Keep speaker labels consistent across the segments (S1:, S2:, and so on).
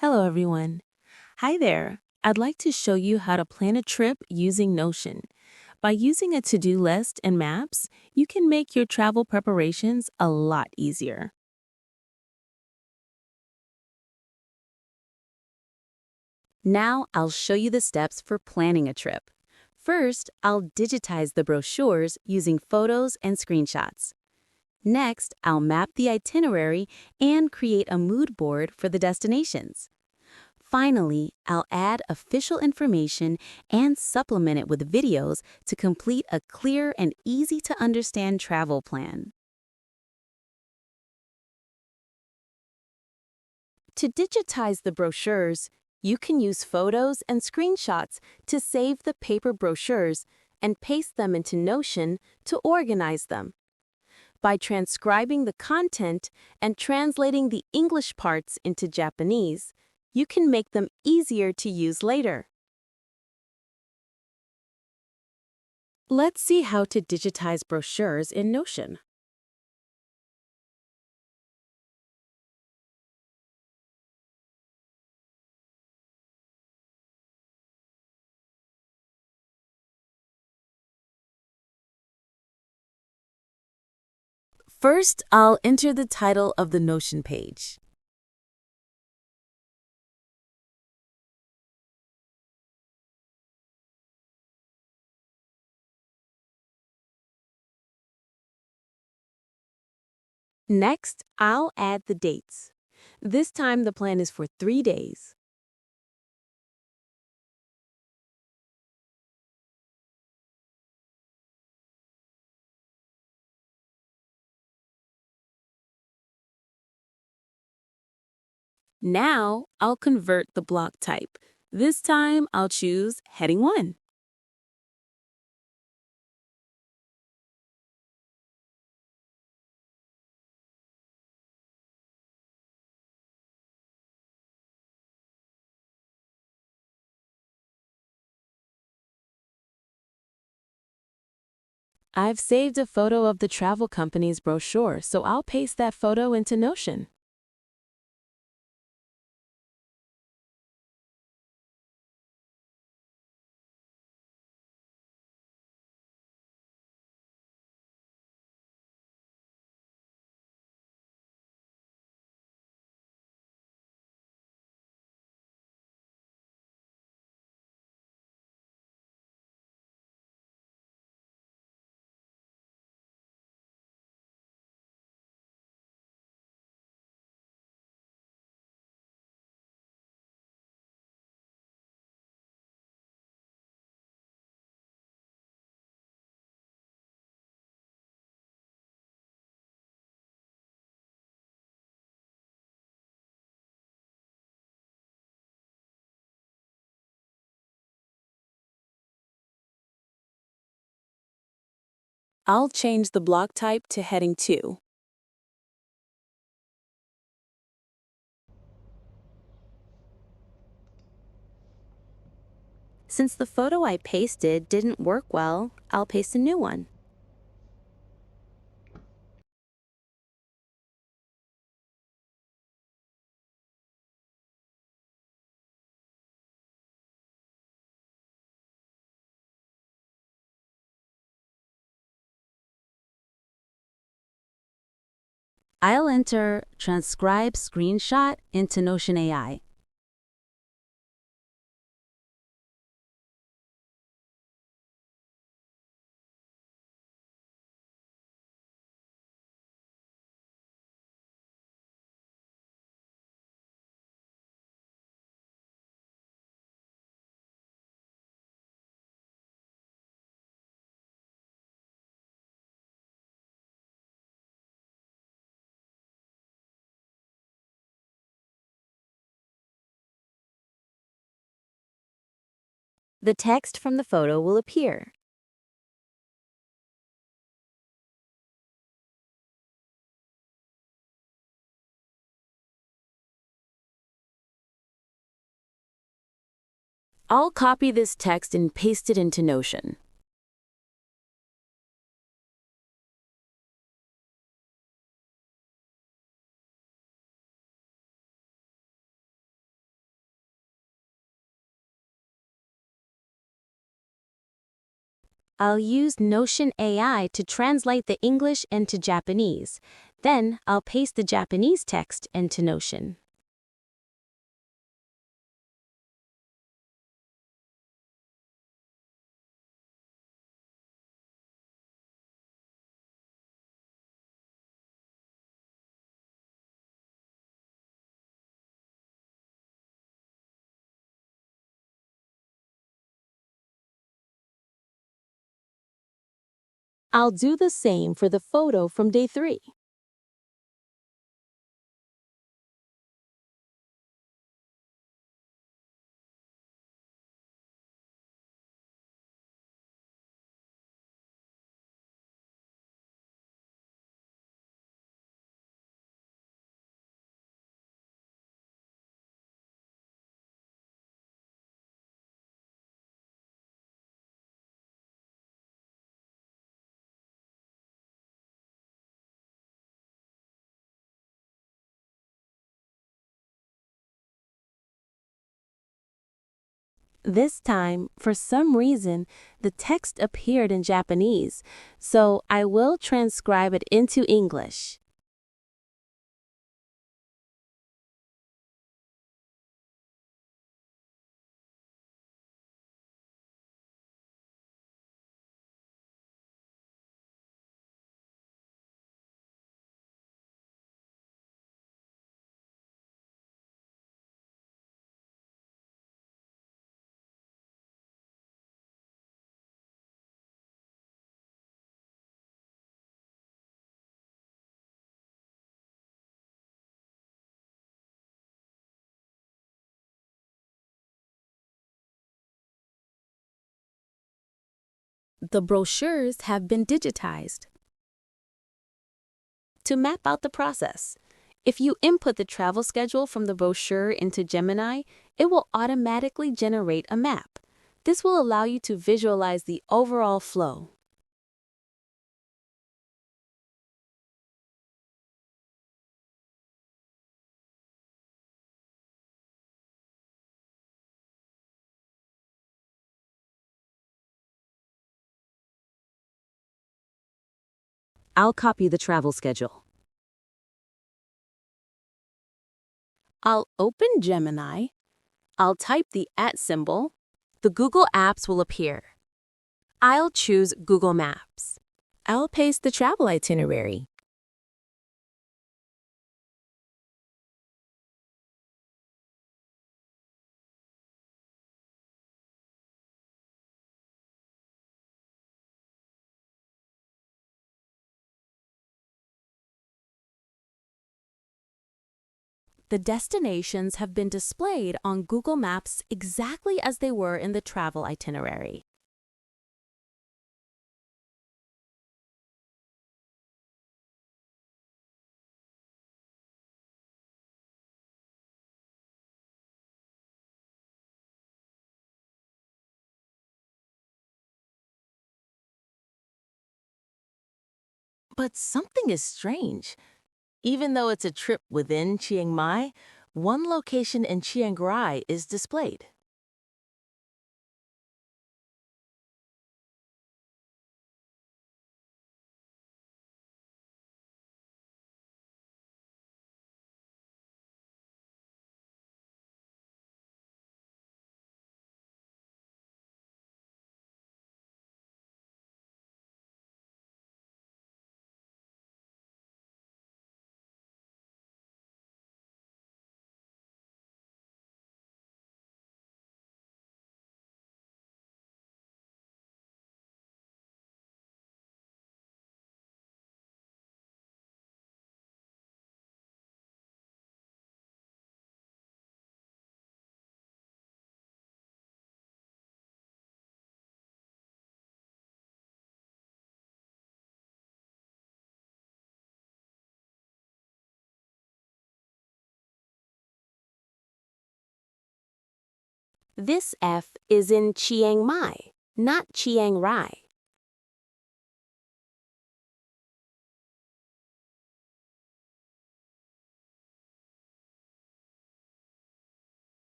S1: Hello, everyone. Hi there. I'd like to show you how to plan a trip using Notion. By using a to-do list and maps, you can make your travel preparations a lot easier. Now I'll show you the steps for planning a trip. First, I'll digitize the brochures using photos and screenshots. Next, I'll map the itinerary and create a mood board for the destinations. Finally, I'll add official information and supplement it with videos to complete a clear and easy-to-understand travel plan. To digitize the brochures, you can use photos and screenshots to save the paper brochures and paste them into Notion to organize them. By transcribing the content and translating the English parts into Japanese, you can make them easier to use later. Let's see how to digitize brochures in Notion. First, I'll enter the title of the Notion page. Next, I'll add the dates. This time the plan is for 3 days. Now, I'll convert the block type. This time, I'll choose Heading 1. I've saved a photo of the travel company's brochure, so I'll paste that photo into Notion. I'll change the block type to Heading 2. Since the photo I pasted didn't work well, I'll paste a new one. I'll enter transcribe screenshot into Notion AI. The text from the photo will appear. I'll copy this text and paste it into Notion. I'll use Notion AI to translate the English into Japanese. Then I'll paste the Japanese text into Notion. I'll do the same for the photo from day 3. This time, for some reason, the text appeared in Japanese, so I will transcribe it into English. The brochures have been digitized. To map out the process, if you input the travel schedule from the brochure into Gemini, it will automatically generate a map. This will allow you to visualize the overall flow. I'll copy the travel schedule. I'll open Gemini. I'll type the @ symbol. The Google Apps will appear. I'll choose Google Maps. I'll paste the travel itinerary. The destinations have been displayed on Google Maps exactly as they were in the travel itinerary. But something is strange. Even though it's a trip within Chiang Mai, one location in Chiang Rai is displayed. This F is in Chiang Mai, not Chiang Rai.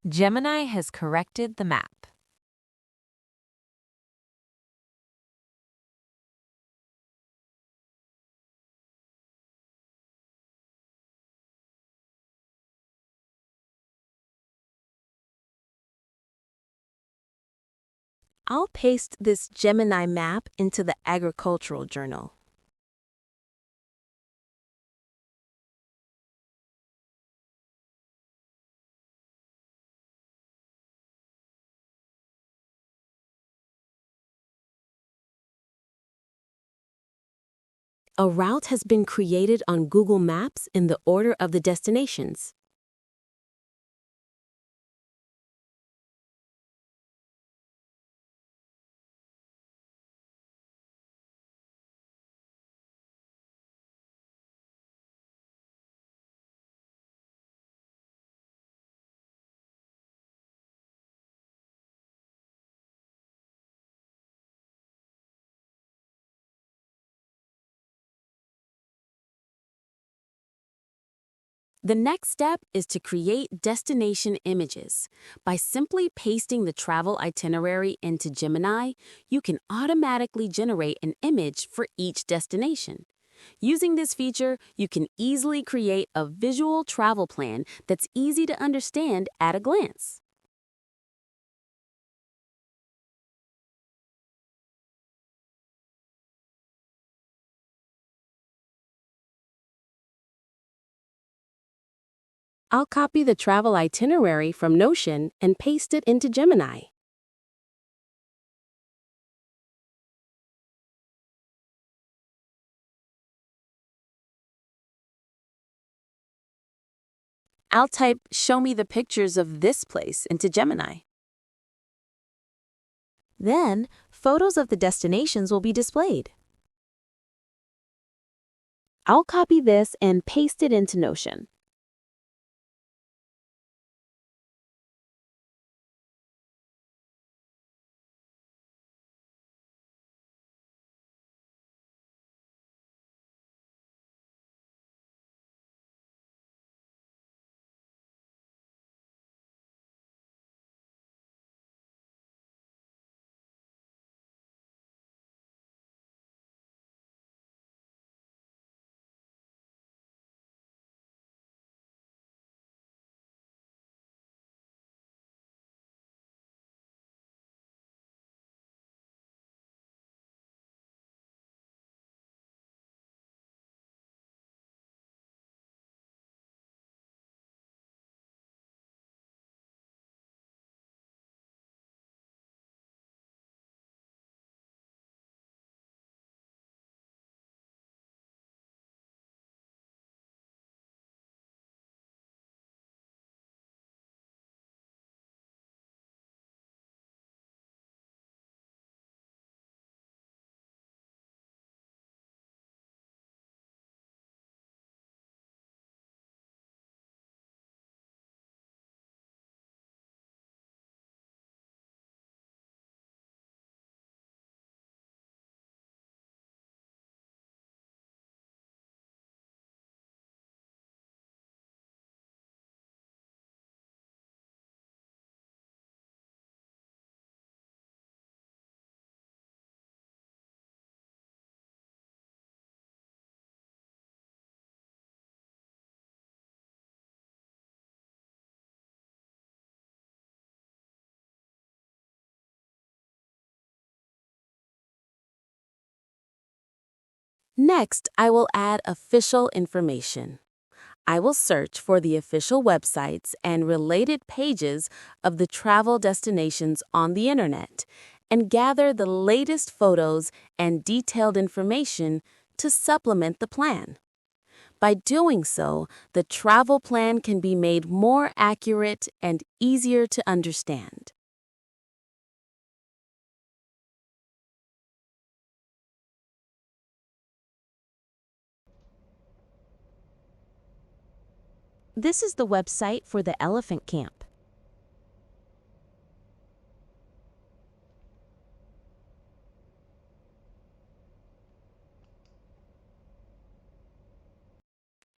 S1: Gemini has corrected the map. I'll paste this Gemini map into the agricultural journal. A route has been created on Google Maps in the order of the destinations. The next step is to create destination images. By simply pasting the travel itinerary into Gemini, you can automatically generate an image for each destination. Using this feature, you can easily create a visual travel plan that's easy to understand at a glance. I'll copy the travel itinerary from Notion and paste it into Gemini. I'll type "Show me the pictures of this place" into Gemini. Then, photos of the destinations will be displayed. I'll copy this and paste it into Notion. Next, I will add official information. I will search for the official websites and related pages of the travel destinations on the internet and gather the latest photos and detailed information to supplement the plan. By doing so, the travel plan can be made more accurate and easier to understand. This is the website for the elephant camp.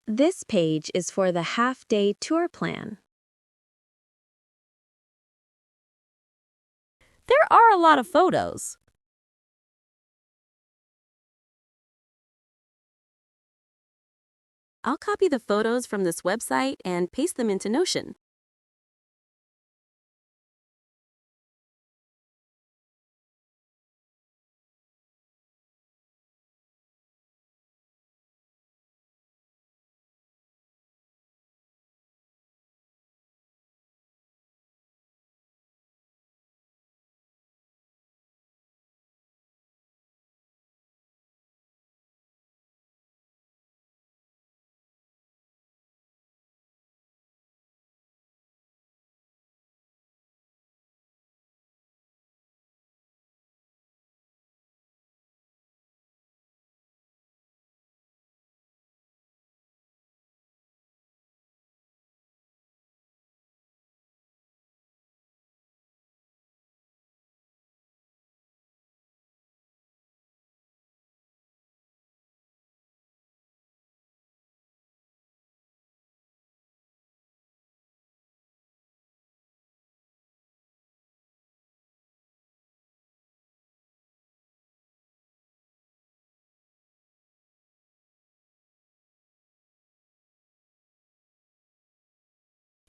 S1: This page is for the half-day tour plan. There are a lot of photos. I'll copy the photos from this website and paste them into Notion.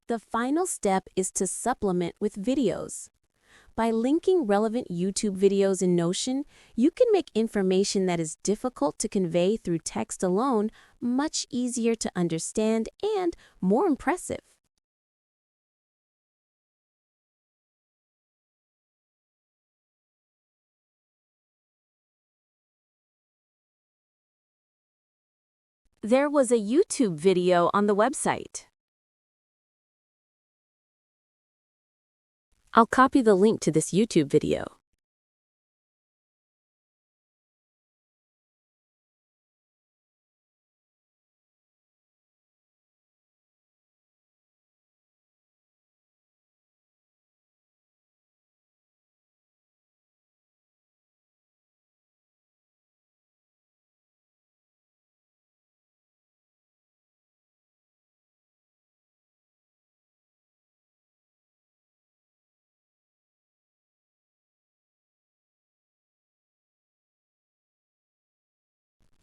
S1: The final step is to supplement with videos. By linking relevant YouTube videos in Notion, you can make information that is difficult to convey through text alone much easier to understand and more impressive. There was a YouTube video on the website. I'll copy the link to this YouTube video.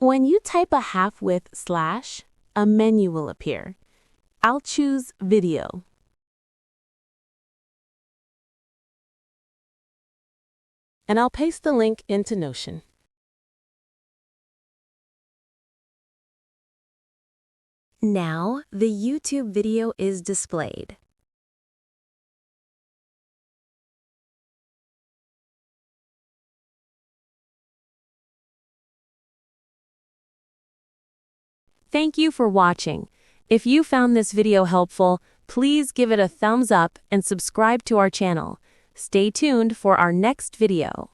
S1: When you type a half-width slash, a menu will appear. I'll choose Video. And I'll paste the link into Notion. Now, the YouTube video is displayed. Thank you for watching. If you found this video helpful, please give it a thumbs up and subscribe to our channel. Stay tuned for our next video.